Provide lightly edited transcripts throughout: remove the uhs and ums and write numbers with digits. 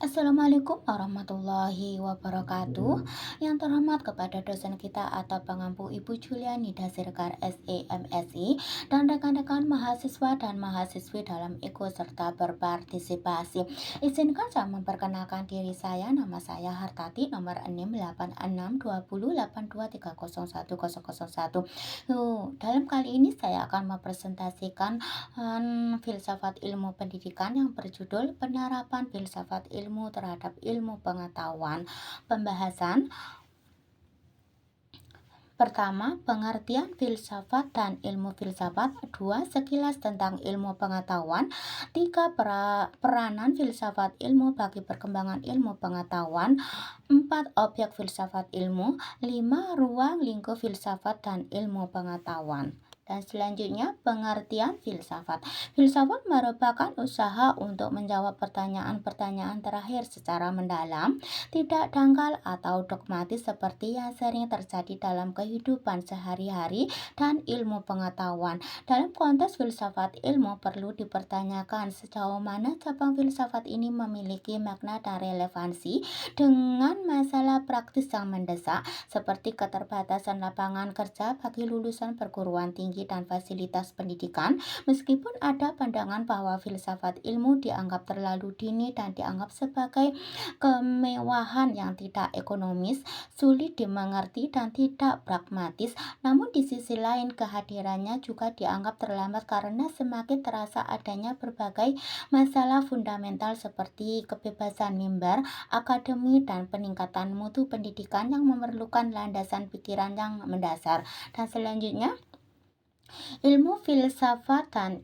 Assalamualaikum warahmatullahi wabarakatuh. Yang terhormat kepada dosen kita atau pengampu Ibu Juliani Dasirkar SEMSI dan rekan-rekan mahasiswa dan mahasiswi dalam ikut serta berpartisipasi. Izinkan saya memperkenalkan diri saya. Nama saya Hartati, nomor NIM 862082300101. Dalam kali ini saya akan mempresentasikan filsafat ilmu pendidikan yang berjudul Penerapan Filsafat Ilmu terhadap Ilmu Pengetahuan. Pembahasan pertama, pengertian filsafat dan ilmu filsafat. Dua, sekilas tentang ilmu pengetahuan. Tiga, peranan filsafat ilmu bagi perkembangan ilmu pengetahuan. Empat, objek filsafat ilmu. Lima, ruang lingkup filsafat dan ilmu pengetahuan. Dan selanjutnya, pengertian filsafat. Filsafat merupakan usaha untuk menjawab pertanyaan-pertanyaan terakhir secara mendalam, tidak dangkal atau dogmatis seperti yang sering terjadi dalam kehidupan sehari-hari dan ilmu pengetahuan. Dalam konteks filsafat ilmu perlu dipertanyakan sejauh mana cabang filsafat ini memiliki makna dan relevansi dengan masalah praktis yang mendesak seperti keterbatasan lapangan kerja bagi lulusan perguruan tinggi dan fasilitas pendidikan. Meskipun ada pandangan bahwa filsafat ilmu dianggap terlalu dini dan dianggap sebagai kemewahan yang tidak ekonomis, sulit dimengerti dan tidak pragmatis, namun di sisi lain kehadirannya juga dianggap terlambat karena semakin terasa adanya berbagai masalah fundamental seperti kebebasan mimbar, akademi, dan peningkatan mutu pendidikan yang memerlukan landasan pikiran yang mendasar. Dan selanjutnya, ilmu filsafat dan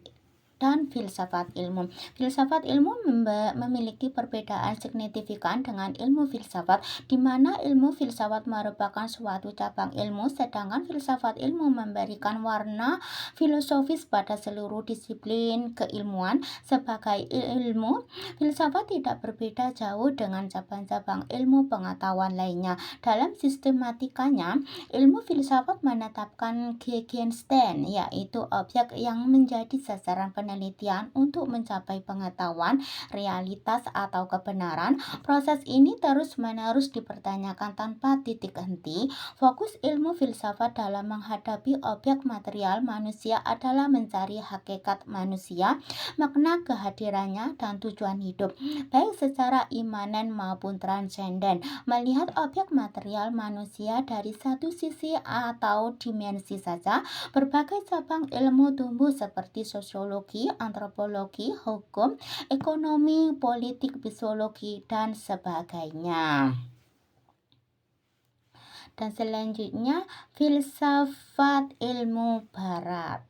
filsafat ilmu. Filsafat ilmu memiliki perbedaan signifikan dengan ilmu filsafat, di mana ilmu filsafat merupakan suatu cabang ilmu, sedangkan filsafat ilmu memberikan warna filosofis pada seluruh disiplin keilmuan. Sebagai ilmu, filsafat tidak berbeda jauh dengan cabang-cabang ilmu pengetahuan lainnya. Dalam sistematikanya, ilmu filsafat menetapkan Gegenstand, yaitu objek yang menjadi sasaran penelitian untuk mencapai pengetahuan, realitas, atau kebenaran. Proses ini terus-menerus dipertanyakan tanpa titik henti. Fokus ilmu filsafat dalam menghadapi objek material manusia adalah mencari hakikat manusia, makna kehadirannya, dan tujuan hidup, baik secara imanen maupun transenden. Melihat objek material manusia dari satu sisi atau dimensi saja, berbagai cabang ilmu tumbuh seperti sosiologi, antropologi, hukum, ekonomi, politik, psikologi, dan sebagainya. Dan selanjutnya, filsafat ilmu barat.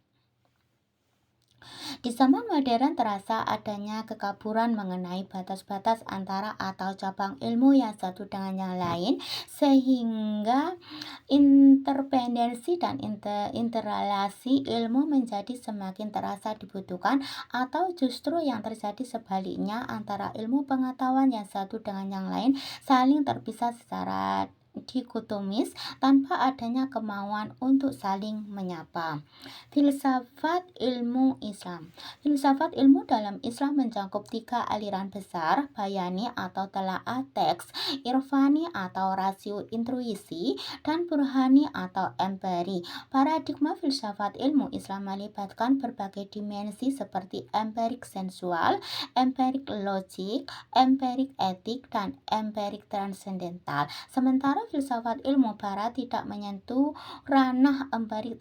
Di zaman modern terasa adanya kekaburan mengenai batas-batas antara atau cabang ilmu yang satu dengan yang lain, sehingga interdependensi dan interrelasi ilmu menjadi semakin terasa dibutuhkan, atau justru yang terjadi sebaliknya, antara ilmu pengetahuan yang satu dengan yang lain saling terpisah secara dikotomis tanpa adanya kemauan untuk saling menyapa. Filsafat ilmu Islam. Filsafat ilmu dalam Islam mencakup tiga aliran besar: bayani atau telaah teks, irfani atau rasio intuisi, dan burhani atau empiri. Paradigma filsafat ilmu Islam melibatkan berbagai dimensi seperti empirik sensual, empirik logik, empirik etik, dan empirik transendental. Sementara filsafat ilmu barat tidak menyentuh ranah empirik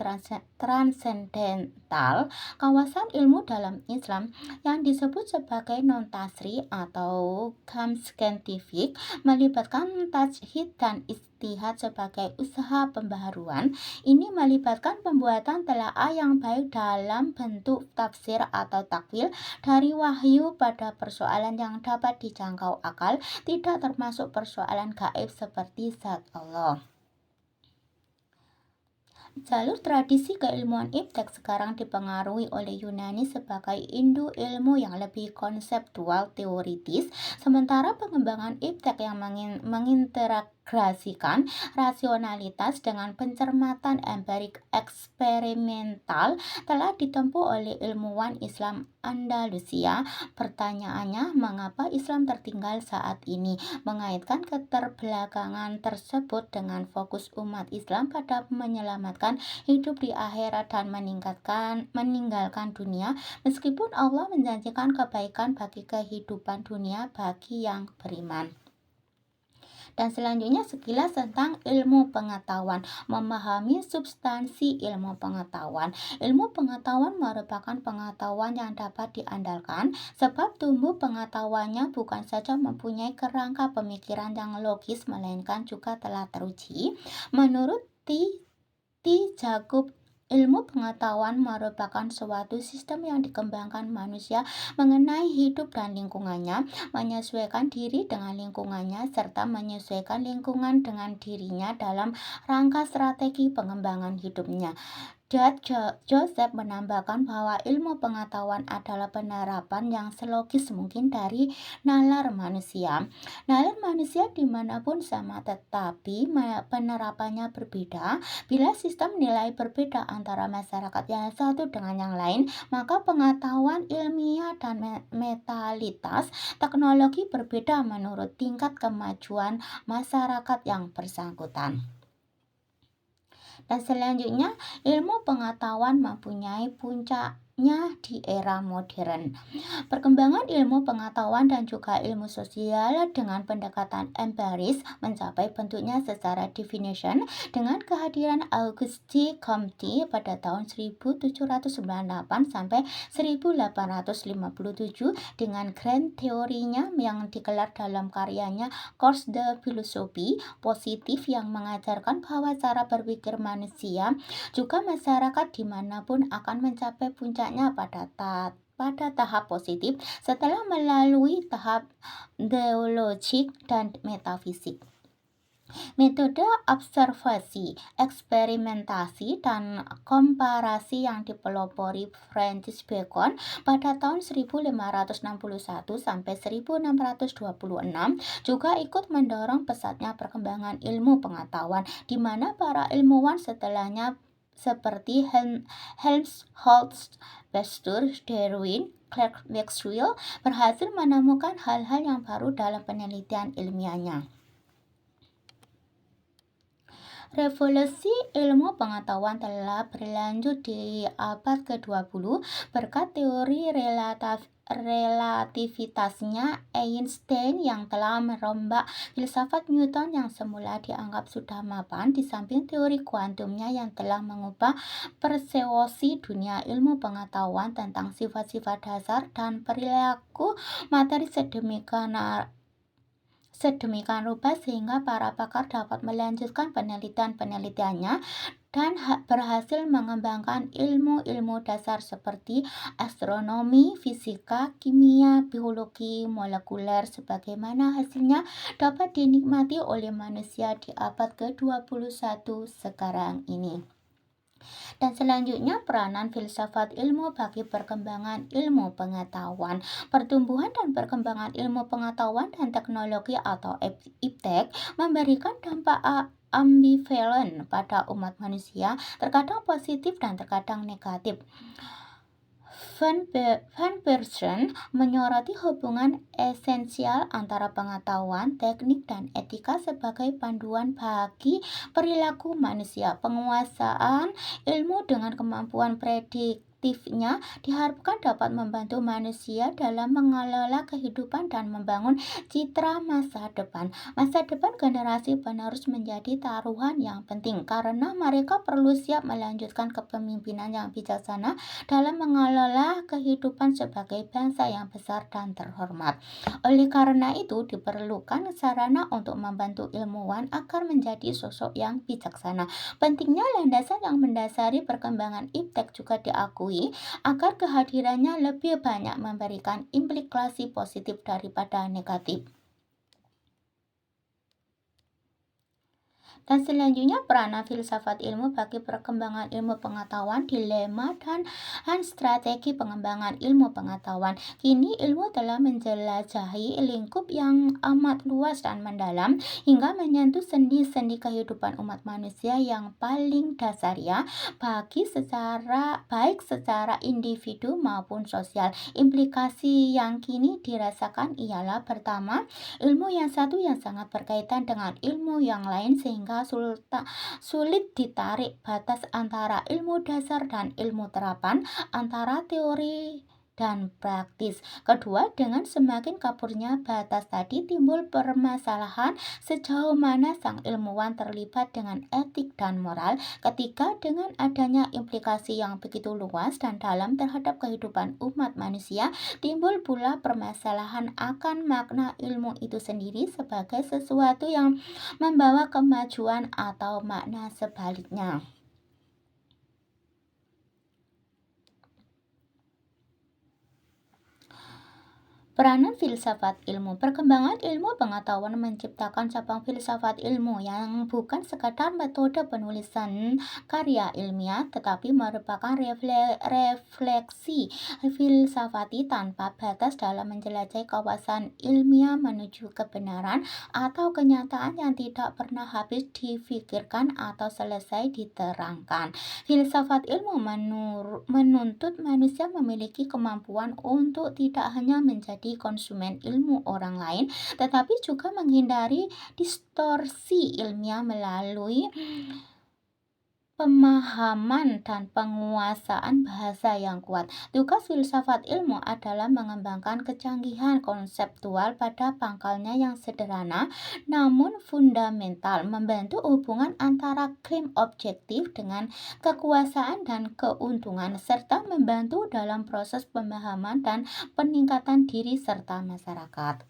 transendental. Kawasan ilmu dalam Islam yang disebut sebagai non-tasri atau scientific melibatkan tajhid dan ijtihad sebagai usaha pembaharuan. Ini melibatkan pembuatan telaah yang baik dalam bentuk tafsir atau takwil dari wahyu pada persoalan yang dapat dijangkau akal, tidak termasuk persoalan gaib seperti zat Allah. Jalur tradisi keilmuan iptek sekarang dipengaruhi oleh Yunani sebagai Indo ilmu yang lebih konseptual teoritis, sementara pengembangan iptek yang mengintegrasikan rasionalitas dengan pencermatan empirik eksperimental telah ditempuh oleh ilmuwan Islam Andalusia. Pertanyaannya, mengapa Islam tertinggal saat ini? Mengaitkan keterbelakangan tersebut dengan fokus umat Islam pada menyelamatkan hidup di akhirat dan meninggalkan dunia, meskipun Allah menjanjikan kebaikan bagi kehidupan dunia bagi yang beriman. Dan selanjutnya sekilas tentang ilmu pengetahuan. Memahami substansi ilmu pengetahuan. Ilmu pengetahuan merupakan pengetahuan yang dapat diandalkan, sebab tumbuh pengetahuannya bukan saja mempunyai kerangka pemikiran yang logis, melainkan juga telah teruji. Menurut T. Jacob, ilmu pengetahuan merupakan suatu sistem yang dikembangkan manusia mengenai hidup dan lingkungannya, menyesuaikan diri dengan lingkungannya, serta menyesuaikan lingkungan dengan dirinya dalam rangka strategi pengembangan hidupnya. Joseph menambahkan bahwa ilmu pengetahuan adalah penerapan yang selogis mungkin dari nalar manusia. Nalar manusia dimanapun sama, tetapi penerapannya berbeda. Bila sistem nilai berbeda antara masyarakat yang satu dengan yang lain, maka pengetahuan ilmiah dan metalitas teknologi berbeda menurut tingkat kemajuan masyarakat yang bersangkutan. Dan selanjutnya, ilmu pengetahuan mempunyai puncaknya di era modern. Perkembangan ilmu pengetahuan dan juga ilmu sosial dengan pendekatan empiris mencapai bentuknya secara definition dengan kehadiran Auguste Comte pada tahun 1798 sampai 1857 dengan grand teorinya yang digelar dalam karyanya Cours de Philosophie Positif yang mengajarkan bahwa cara berpikir manusia juga masyarakat dimanapun akan mencapai puncaknya pada tahap positif setelah melalui tahap deologik dan metafisik. Metode observasi, eksperimentasi, dan komparasi yang dipelopori Francis Bacon pada tahun 1561 sampai 1626 juga ikut mendorong pesatnya perkembangan ilmu pengetahuan, di mana para ilmuwan setelahnya seperti Helmholtz, Pasteur, Darwin, Clark Maxwell berhasil menemukan hal-hal yang baru dalam penelitian ilmiahnya. Revolusi ilmu pengetahuan telah berlanjut di abad ke-20 berkat teori relativitasnya Einstein yang telah merombak filsafat Newton yang semula dianggap sudah mapan, di samping teori kuantumnya yang telah mengubah persepsi dunia ilmu pengetahuan tentang sifat-sifat dasar dan perilaku materi sedemikian rupa sehingga para pakar dapat melanjutkan penelitiannya dan berhasil mengembangkan ilmu-ilmu dasar seperti astronomi, fisika, kimia, biologi molekuler sebagaimana hasilnya dapat dinikmati oleh manusia di abad ke-21 sekarang ini. Dan selanjutnya, peranan filsafat ilmu bagi perkembangan ilmu pengetahuan. Pertumbuhan dan perkembangan ilmu pengetahuan dan teknologi atau iptek memberikan dampak ambivalen pada umat manusia, terkadang positif dan terkadang negatif. Van Persson menyoroti hubungan esensial antara pengetahuan, teknik, dan etika sebagai panduan bagi perilaku manusia. Penguasaan ilmu dengan kemampuan prediktifnya diharapkan dapat membantu manusia dalam mengelola kehidupan dan membangun citra masa depan. Masa depan generasi penerus menjadi taruhan yang penting karena mereka perlu siap melanjutkan kepemimpinan yang bijaksana dalam mengelola kehidupan sebagai bangsa yang besar dan terhormat. Oleh karena itu, diperlukan sarana untuk membantu ilmuwan agar menjadi sosok yang bijaksana. Pentingnya landasan yang mendasari perkembangan iptek juga diakui agar kehadirannya lebih banyak memberikan implikasi positif daripada negatif. Dan selanjutnya peranan filsafat ilmu bagi perkembangan ilmu pengetahuan, dilema dan strategi pengembangan ilmu pengetahuan. Kini ilmu telah menjelajahi lingkup yang amat luas dan mendalam hingga menyentuh sendi-sendi kehidupan umat manusia yang paling dasar ya, baik secara individu maupun sosial. Implikasi yang kini dirasakan ialah pertama, ilmu yang satu yang sangat berkaitan dengan ilmu yang lain sehingga sulit ditarik batas antara ilmu dasar dan ilmu terapan, antara teori dan praktis. Kedua, dengan semakin kaburnya batas tadi timbul permasalahan sejauh mana sang ilmuwan terlibat dengan etik dan moral. Ketiga, dengan adanya implikasi yang begitu luas dan dalam terhadap kehidupan umat manusia, timbul pula permasalahan akan makna ilmu itu sendiri sebagai sesuatu yang membawa kemajuan atau makna sebaliknya. Peranan filsafat ilmu. Perkembangan ilmu pengetahuan menciptakan cabang filsafat ilmu yang bukan sekadar metode penulisan karya ilmiah, tetapi merupakan refleksi filsafati tanpa batas dalam menjelajahi kawasan ilmiah menuju kebenaran atau kenyataan yang tidak pernah habis difikirkan atau selesai diterangkan. Filsafat ilmu menuntut manusia memiliki kemampuan untuk tidak hanya menjadi konsumen ilmu orang lain, tetapi juga menghindari distorsi ilmiah melalui pemahaman dan penguasaan bahasa yang kuat. Tugas filsafat ilmu adalah mengembangkan kecanggihan konseptual pada pangkalnya yang sederhana namun fundamental, membentuk hubungan antara klaim objektif dengan kekuasaan dan keuntungan, serta membantu dalam proses pemahaman dan peningkatan diri serta masyarakat.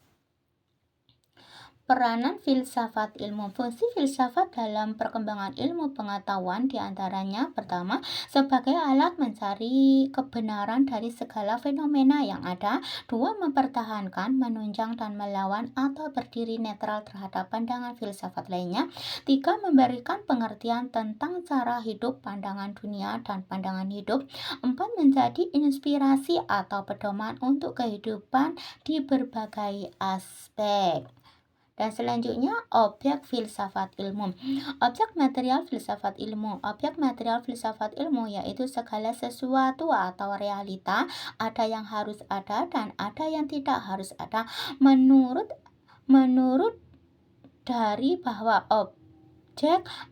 Peranan filsafat ilmu. Fungsi filsafat dalam perkembangan ilmu pengetahuan diantaranya pertama, sebagai alat mencari kebenaran dari segala fenomena yang ada. Dua, mempertahankan, menunjang dan melawan atau berdiri netral terhadap pandangan filsafat lainnya. Tiga, memberikan pengertian tentang cara hidup, pandangan dunia, dan pandangan hidup. Empat, menjadi inspirasi atau pedoman untuk kehidupan di berbagai aspek. Dan selanjutnya, objek filsafat ilmu. Objek material filsafat ilmu. Objek material filsafat ilmu yaitu segala sesuatu atau realita, ada yang harus ada dan ada yang tidak harus ada. Menurut dari bahwa objek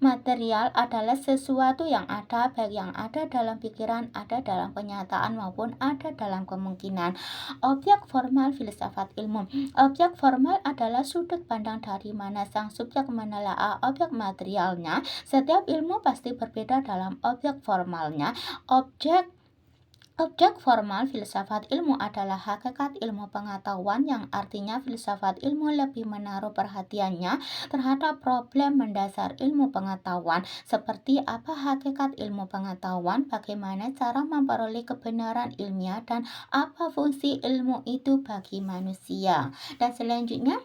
material adalah sesuatu yang ada, baik yang ada dalam pikiran, ada dalam kenyataan, maupun ada dalam kemungkinan. Objek formal filsafat ilmu. Objek formal adalah sudut pandang dari mana sang subjek menelaah objek materialnya. Setiap ilmu pasti berbeda dalam objek formalnya. Objek formal filsafat ilmu adalah hakikat ilmu pengetahuan, yang artinya filsafat ilmu lebih menaruh perhatiannya terhadap problem mendasar ilmu pengetahuan, seperti apa hakikat ilmu pengetahuan, bagaimana cara memperoleh kebenaran ilmiah, dan apa fungsi ilmu itu bagi manusia. Dan selanjutnya,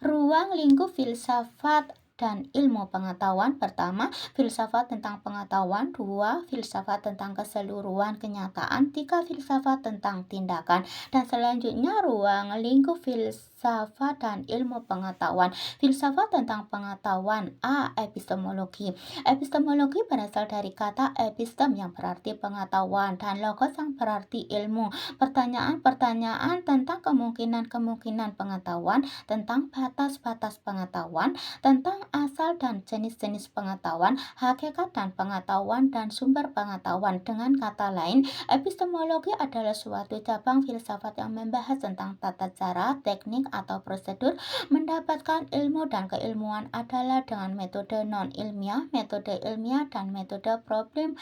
ruang lingkup filsafat dan ilmu pengetahuan. Pertama, filsafat tentang pengetahuan. Dua, filsafat tentang keseluruhan kenyataan. Tiga, filsafat tentang tindakan. Dan selanjutnya, ruang lingkup filsafat dan ilmu pengetahuan. Filsafat tentang pengetahuan. A. Epistemologi. Epistemologi berasal dari kata epistem yang berarti pengetahuan dan logos yang berarti ilmu. Pertanyaan-pertanyaan tentang kemungkinan-kemungkinan pengetahuan, tentang batas-batas pengetahuan, tentang asal dan jenis-jenis pengetahuan, hakikat dan pengetahuan, dan sumber pengetahuan. Dengan kata lain, epistemologi adalah suatu cabang filsafat yang membahas tentang tata cara, teknik, atau prosedur mendapatkan ilmu dan keilmuan adalah dengan metode non-ilmiah, metode ilmiah, dan metode problem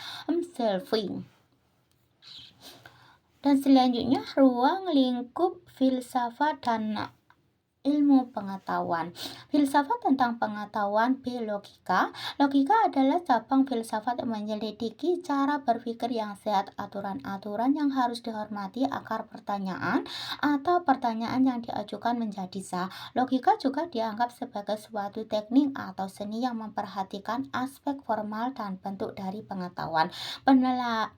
solving. Dan selanjutnya, ruang lingkup filsafat dan ilmu pengetahuan. Filsafat tentang pengetahuan B. Logika. Logika adalah cabang filsafat yang menyelidiki cara berpikir yang sehat, aturan-aturan yang harus dihormati, akar pertanyaan atau pertanyaan yang diajukan menjadi sah. Logika juga dianggap sebagai suatu teknik atau seni yang memperhatikan aspek formal dan bentuk dari pengetahuan.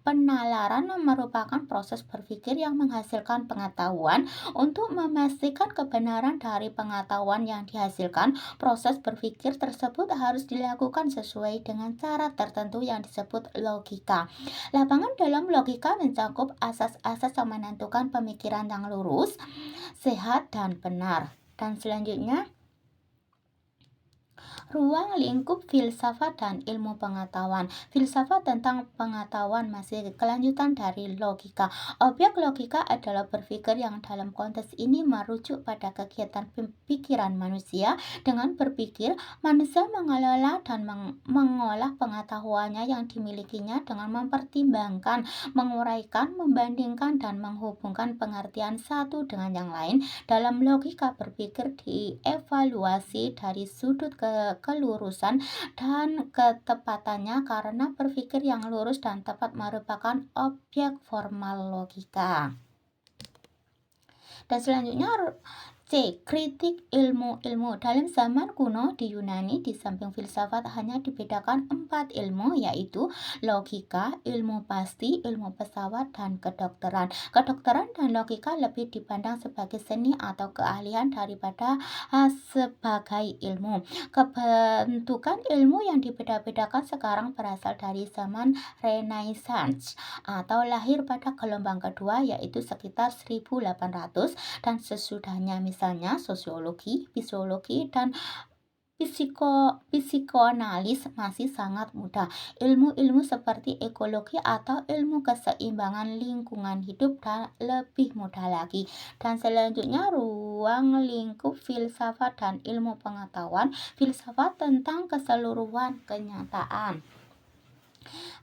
Penalaran merupakan proses berpikir yang menghasilkan pengetahuan. Untuk memastikan kebenaran dari pengetahuan yang dihasilkan, proses berpikir tersebut harus dilakukan sesuai dengan cara tertentu yang disebut logika. Lapangan dalam logika mencakup asas-asas yang menentukan pemikiran yang lurus, sehat, dan benar. Dan selanjutnya, ruang lingkup filsafat dan ilmu pengetahuan. Filsafat tentang pengetahuan masih kelanjutan dari logika. Objek logika adalah berpikir yang dalam konteks ini merujuk pada kegiatan pikiran manusia. Dengan berpikir, manusia mengelola dan mengolah pengetahuannya yang dimilikinya dengan mempertimbangkan, menguraikan, membandingkan, dan menghubungkan pengertian satu dengan yang lain. Dalam logika, berpikir dievaluasi dari sudut kelurusan dan ketepatannya karena berpikir yang lurus dan tepat merupakan objek formal logika. Dan selanjutnya C. Kritik ilmu-ilmu. Dalam zaman kuno di Yunani, di samping filsafat hanya dibedakan 4 ilmu, yaitu logika, ilmu pasti, ilmu pesawat, dan kedokteran. Kedokteran dan logika lebih dipandang sebagai seni atau keahlian daripada sebagai ilmu. Kebentukan ilmu yang dibeda-bedakan sekarang berasal dari zaman Renaissance atau lahir pada gelombang kedua, yaitu sekitar 1800 dan sesudahnya, misalnya sosiologi, fisiologi, dan psikoanalis masih sangat muda. Ilmu-ilmu seperti ekologi atau ilmu keseimbangan lingkungan hidup dan lebih mudah lagi. Dan selanjutnya, ruang lingkup filsafat dan ilmu pengetahuan. Filsafat tentang keseluruhan kenyataan.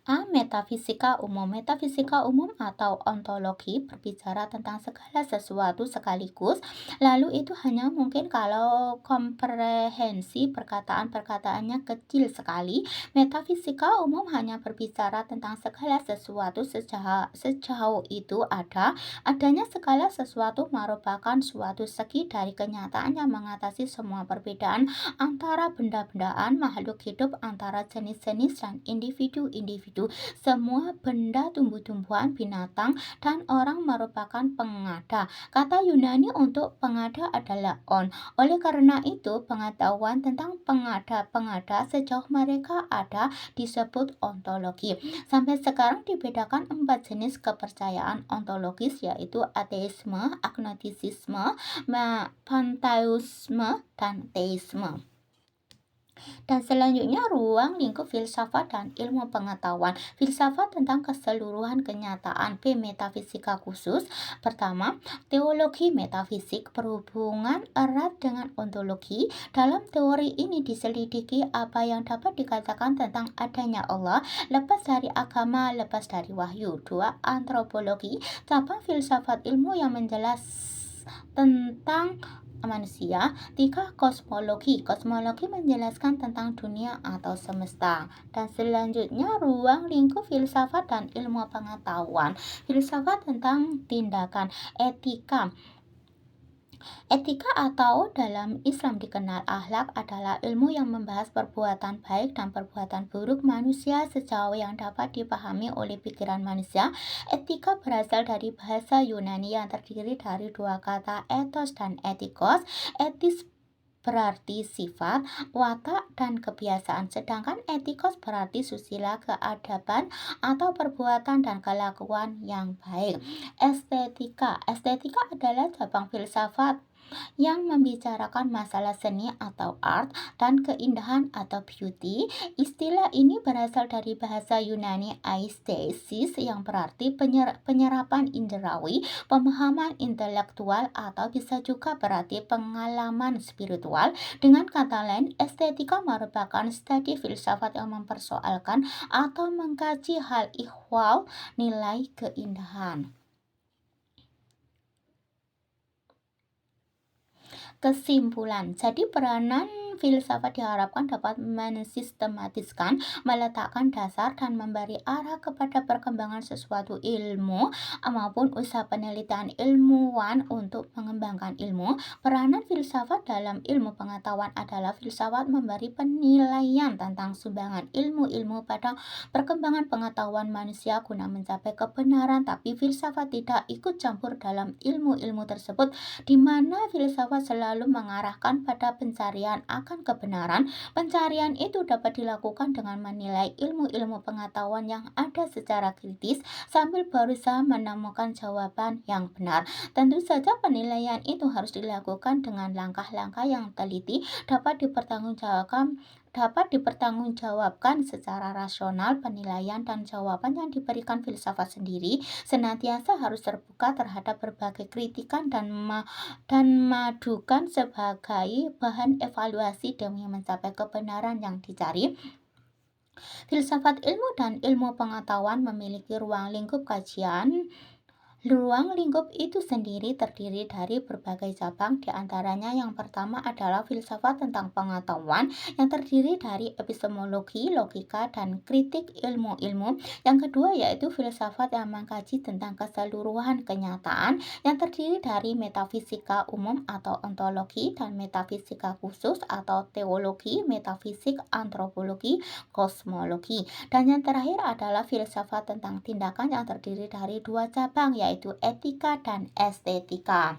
A. Metafisika umum. Metafisika umum atau ontologi berbicara tentang segala sesuatu sekaligus, lalu itu hanya mungkin kalau komprehensi perkataan-perkataannya kecil sekali. Metafisika umum hanya berbicara tentang segala sesuatu sejauh itu adanya segala sesuatu merupakan suatu segi dari kenyataan yang mengatasi semua perbedaan antara benda-bendaan, makhluk hidup, antara jenis-jenis dan individu-individu. Semua benda, tumbuh-tumbuhan, binatang, dan orang merupakan pengada. Kata Yunani untuk pengada adalah on. Oleh karena itu, pengetahuan tentang pengada-pengada sejauh mereka ada disebut ontologi. Sampai sekarang dibedakan 4 jenis kepercayaan ontologis, yaitu ateisme, agnostisisme, panteisme, dan teisme. Dan selanjutnya, ruang lingkup filsafat dan ilmu pengetahuan. Filsafat tentang keseluruhan kenyataan B. Metafisika khusus. Pertama, teologi metafisik berhubungan erat dengan ontologi. Dalam teori ini diselidiki apa yang dapat dikatakan tentang adanya Allah, lepas dari agama, lepas dari wahyu. 2. Antropologi, cabang filsafat ilmu yang menjelas tentang manusia. 3. Kosmologi. Kosmologi menjelaskan tentang dunia atau semesta. Dan selanjutnya, ruang lingkup filsafat dan ilmu pengetahuan. Filsafat tentang tindakan. Etika atau dalam Islam dikenal akhlak adalah ilmu yang membahas perbuatan baik dan perbuatan buruk manusia sejauh yang dapat dipahami oleh pikiran manusia. Etika berasal dari bahasa Yunani yang terdiri dari 2 kata, ethos dan etikos. Etis berarti sifat, watak, dan kebiasaan, sedangkan etikos berarti susila, keadaban, atau perbuatan dan kelakuan yang baik. Estetika adalah cabang filsafat yang membicarakan masalah seni atau art dan keindahan atau beauty. Istilah ini berasal dari bahasa Yunani aesthesis yang berarti penyerapan inderawi, pemahaman intelektual, atau bisa juga berarti pengalaman spiritual. Dengan kata lain, estetika merupakan studi filsafat yang mempersoalkan atau mengkaji hal ihwal nilai keindahan. Kesimpulan, jadi peranan filsafat diharapkan dapat mensistematiskan, meletakkan dasar, dan memberi arah kepada perkembangan sesuatu ilmu maupun usaha penelitian ilmuwan untuk mengembangkan ilmu. Peranan filsafat dalam ilmu pengetahuan adalah filsafat memberi penilaian tentang sumbangan ilmu-ilmu pada perkembangan pengetahuan manusia guna mencapai kebenaran, tapi filsafat tidak ikut campur dalam ilmu-ilmu tersebut, di mana filsafat selalu mengarahkan pada pencarian akan kebenaran. Pencarian itu dapat dilakukan dengan menilai ilmu-ilmu pengetahuan yang ada secara kritis sambil berusaha menemukan jawaban yang benar. Tentu saja penilaian itu harus dilakukan dengan langkah-langkah yang teliti, dapat dipertanggungjawabkan secara rasional. Penilaian dan jawaban yang diberikan filsafat sendiri senantiasa harus terbuka terhadap berbagai kritikan dan madukan sebagai bahan evaluasi demi mencapai kebenaran yang dicari. Filsafat ilmu dan ilmu pengetahuan memiliki ruang lingkup kajian. Ruang lingkup itu sendiri terdiri dari berbagai cabang, di antaranya yang pertama adalah filsafat tentang pengetahuan yang terdiri dari epistemologi, logika, dan kritik ilmu-ilmu. Yang kedua yaitu filsafat yang mengkaji tentang keseluruhan kenyataan yang terdiri dari metafisika umum atau ontologi dan metafisika khusus atau teologi, metafisik, antropologi, kosmologi. Dan yang terakhir adalah filsafat tentang tindakan yang terdiri dari dua cabang yaitu etika dan estetika.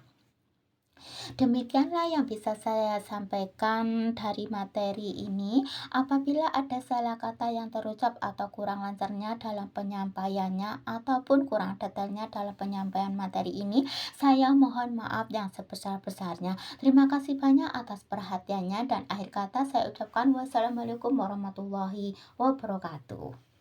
Demikianlah yang bisa saya sampaikan dari materi ini. Apabila ada salah kata yang terucap atau kurang lancarnya dalam penyampaiannya ataupun kurang detailnya dalam penyampaian materi ini, saya mohon maaf yang sebesar-besarnya. Terima kasih banyak atas perhatiannya, dan akhir kata saya ucapkan wassalamualaikum warahmatullahi wabarakatuh.